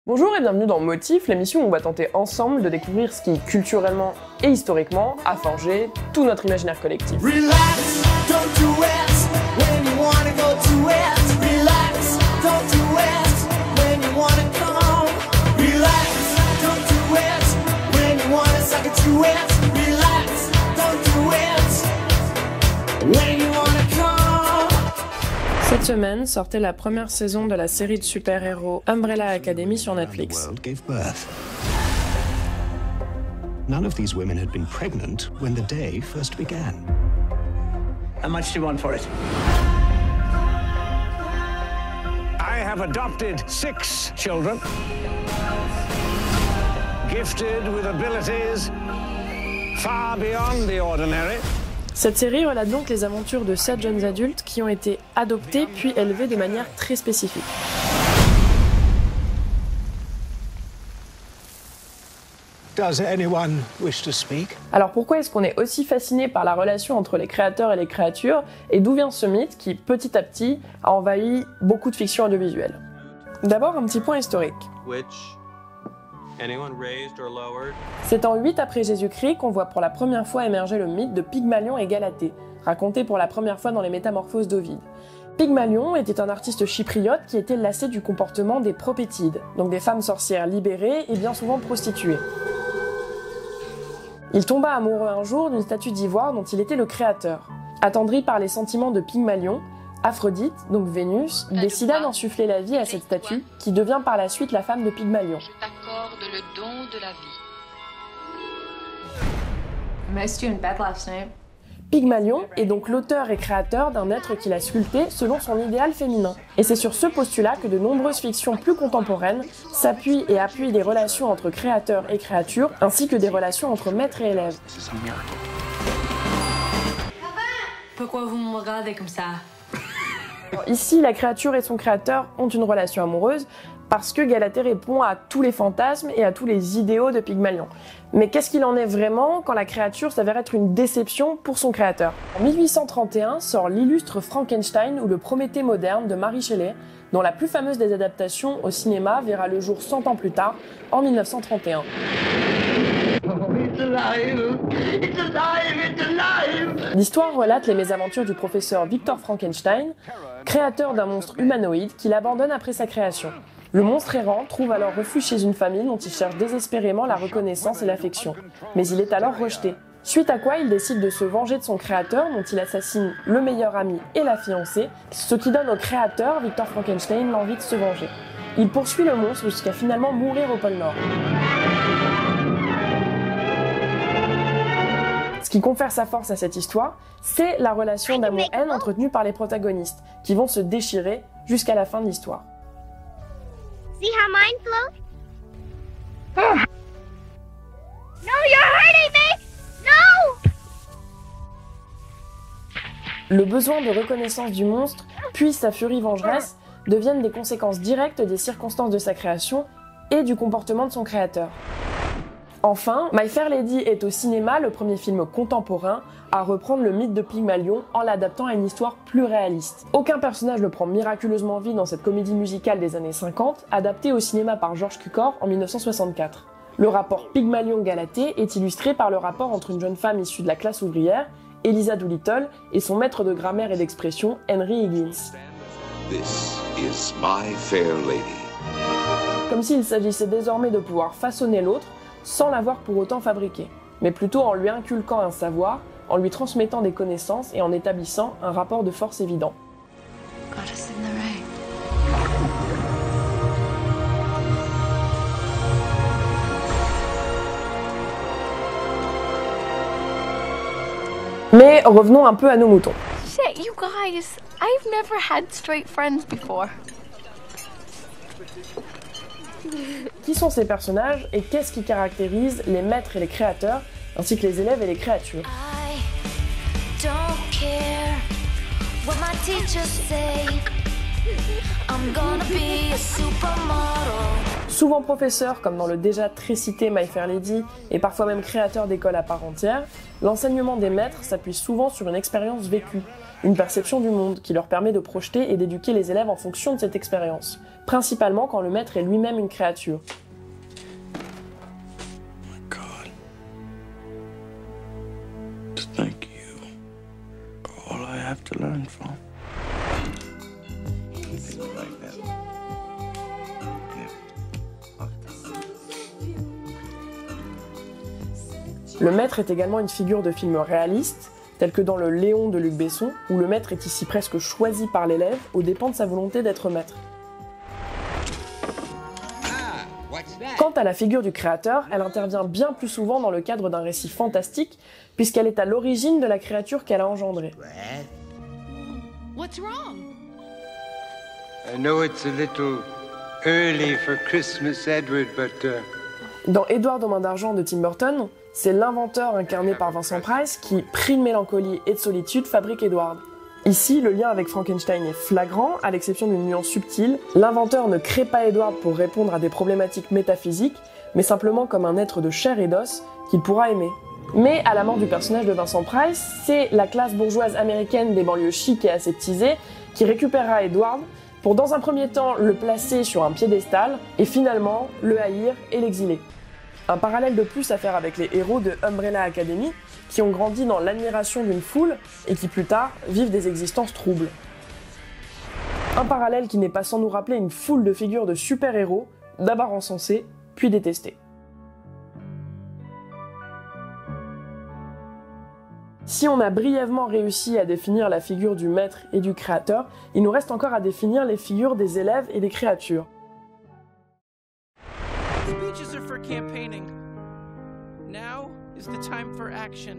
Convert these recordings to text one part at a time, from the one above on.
Bonjour et bienvenue dans Motif, l'émission où on va tenter ensemble de découvrir ce qui, culturellement et historiquement, a forgé tout notre imaginaire collectif. Relax, don't do it when you wanna go to it. Relax, don't do it when you wanna come. Relax, don't do it when you wanna suck it to it. Relax, don't do it when you wanna come. Cette semaine sortait la première saison de la série de super-héros Umbrella Academy sur Netflix. World gave birth. None of these women had been pregnant when the day first began. How much do you want for it? I have adopted 6 children, gifted with abilities far beyond the ordinary. Cette série relate donc les aventures de 7 jeunes adultes qui ont été adoptés puis élevés de manière très spécifique. Does anyone wish to speak? Alors pourquoi est-ce qu'on est aussi fasciné par la relation entre les créateurs et les créatures, et d'où vient ce mythe qui, petit à petit, a envahi beaucoup de fiction audiovisuelle? D'abord, un petit point historique. C'est en 8 après Jésus-Christ qu'on voit pour la première fois émerger le mythe de Pygmalion et Galatée, raconté pour la première fois dans les Métamorphoses d'Ovide. Pygmalion était un artiste chypriote qui était lassé du comportement des propétides, donc des femmes sorcières libérées et bien souvent prostituées. Il tomba amoureux un jour d'une statue d'ivoire dont il était le créateur. Attendri par les sentiments de Pygmalion, Aphrodite, donc Vénus, décida d'insuffler la vie à cette statue, qui devient par la suite la femme de Pygmalion. Je t'accorde le don de la vie. I missed you in bed last night. Pygmalion est donc l'auteur et créateur d'un être qu'il a sculpté selon son idéal féminin. Et c'est sur ce postulat que de nombreuses fictions plus contemporaines s'appuient et appuient des relations entre créateurs et créatures, ainsi que des relations entre maître et élève. Pourquoi vous me regardez comme ça? Ici, la créature et son créateur ont une relation amoureuse parce que Galatée répond à tous les fantasmes et à tous les idéaux de Pygmalion. Mais qu'est-ce qu'il en est vraiment quand la créature s'avère être une déception pour son créateur? En 1831 sort l'illustre Frankenstein ou le Prométhée moderne de Mary Shelley, dont la plus fameuse des adaptations au cinéma verra le jour 100 ans plus tard, en 1931. L'histoire relate les mésaventures du professeur Victor Frankenstein, créateur d'un monstre humanoïde qu'il abandonne après sa création. Le monstre errant trouve alors refuge chez une famille dont il cherche désespérément la reconnaissance et l'affection. Mais il est alors rejeté. Suite à quoi il décide de se venger de son créateur dont il assassine le meilleur ami et la fiancée, ce qui donne au créateur, Victor Frankenstein, l'envie de se venger. Il poursuit le monstre jusqu'à finalement mourir au pôle Nord. Ce qui confère sa force à cette histoire, c'est la relation d'amour-haine entretenue par les protagonistes, qui vont se déchirer jusqu'à la fin de l'histoire. See how mine float? No, you're hurting me! No! Le besoin de reconnaissance du monstre, puis sa furie vengeresse, deviennent des conséquences directes des circonstances de sa création et du comportement de son créateur. Enfin, My Fair Lady est au cinéma le premier film contemporain à reprendre le mythe de Pygmalion en l'adaptant à une histoire plus réaliste. Aucun personnage ne prend miraculeusement vie dans cette comédie musicale des années 50, adaptée au cinéma par George Cukor en 1964. Le rapport Pygmalion-Galatée est illustré par le rapport entre une jeune femme issue de la classe ouvrière, Eliza Doolittle, et son maître de grammaire et d'expression, Henry Higgins. This is my fair lady. Comme s'il s'agissait désormais de pouvoir façonner l'autre, sans l'avoir pour autant fabriqué, mais plutôt en lui inculquant un savoir, en lui transmettant des connaissances et en établissant un rapport de force évident. Got us in the rain. Mais revenons un peu à nos moutons. Shit, you guys. I've never had straight friends before. Qui sont ces personnages et qu'est-ce qui caractérise les maîtres et les créateurs, ainsi que les élèves et les créatures? I don't care what my teachers say. I'm gonna be a supermodel. Souvent professeur, comme dans le déjà très cité My Fair Lady, et parfois même créateur d'écoles à part entière, l'enseignement des maîtres s'appuie souvent sur une expérience vécue, une perception du monde qui leur permet de projeter et d'éduquer les élèves en fonction de cette expérience, principalement quand le maître est lui-même une créature. Oh my God. Thank you for all I have to learn from. Le maître est également une figure de film réaliste, tel que dans le Léon de Luc Besson, où le maître est ici presque choisi par l'élève aux dépens de sa volonté d'être maître. Quant à la figure du créateur, elle intervient bien plus souvent dans le cadre d'un récit fantastique, puisqu'elle est à l'origine de la créature qu'elle a engendrée. What's wrong? I know it's a little early for Christmas, Edward, but Dans Édouard aux mains d'argent de Tim Burton, c'est l'inventeur incarné par Vincent Price qui, pris de mélancolie et de solitude, fabrique Edward. Ici, le lien avec Frankenstein est flagrant, à l'exception d'une nuance subtile. L'inventeur ne crée pas Edward pour répondre à des problématiques métaphysiques, mais simplement comme un être de chair et d'os qu'il pourra aimer. Mais à la mort du personnage de Vincent Price, c'est la classe bourgeoise américaine des banlieues chic et aseptisées qui récupérera Edward pour dans un premier temps le placer sur un piédestal et finalement le haïr et l'exiler. Un parallèle de plus à faire avec les héros de Umbrella Academy qui ont grandi dans l'admiration d'une foule et qui plus tard vivent des existences troubles. Un parallèle qui n'est pas sans nous rappeler une foule de figures de super-héros, d'abord encensés, puis détestés. Si on a brièvement réussi à définir la figure du maître et du créateur, il nous reste encore à définir les figures des élèves et des créatures. Speeches are for campaigning. Now is the time for action.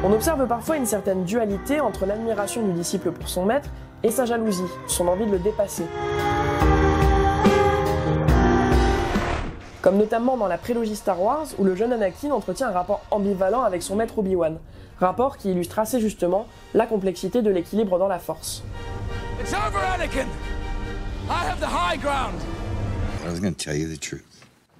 On observe parfois une certaine dualité entre l'admiration du disciple pour son maître et sa jalousie, son envie de le dépasser. Comme notamment dans la prélogie Star Wars, où le jeune Anakin entretient un rapport ambivalent avec son maître Obi-Wan, rapport qui illustre assez justement la complexité de l'équilibre dans la Force. It's over, Anakin. I have the high ground. I was going to tell you the truth.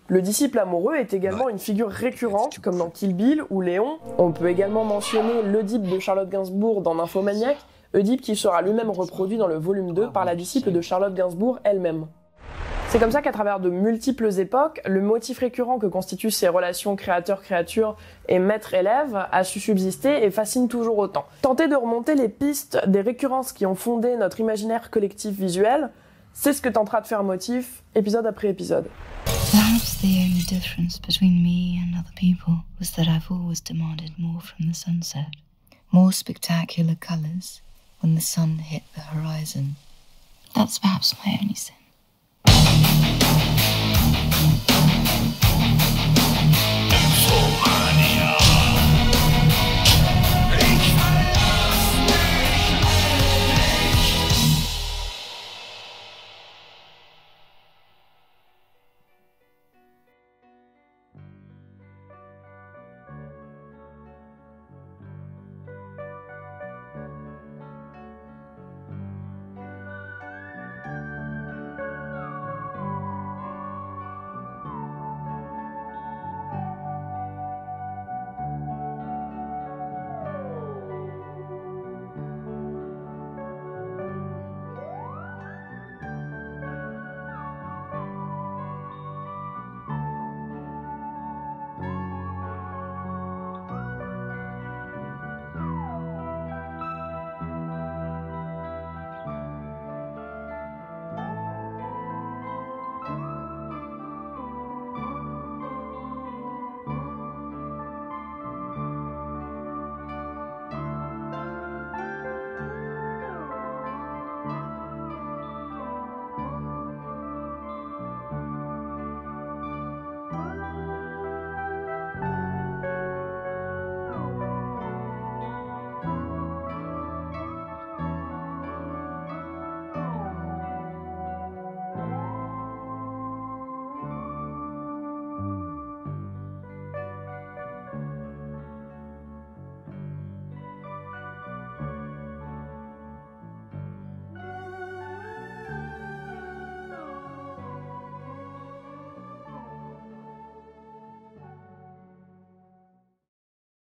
Le disciple amoureux est également une figure récurrente, comme dans Kill Bill ou Léon. On peut également mentionner l'Oedipe de Charlotte Gainsbourg dans Nymphomaniac, Oedipe qui sera lui-même reproduit dans le volume 2 par la disciple de Charlotte Gainsbourg elle-même. C'est comme ça qu'à travers de multiples époques, le motif récurrent que constituent ces relations créateur-créature et maître-élève a su subsister et fascine toujours autant. Tenter de remonter les pistes des récurrences qui ont fondé notre imaginaire collectif visuel, c'est ce que tentera de faire Motif, épisode après épisode. Perhaps the only difference between me and other people was that I've always demanded more from the sunset. More spectacular colors when the sun hit the horizon. That's perhaps my only sin.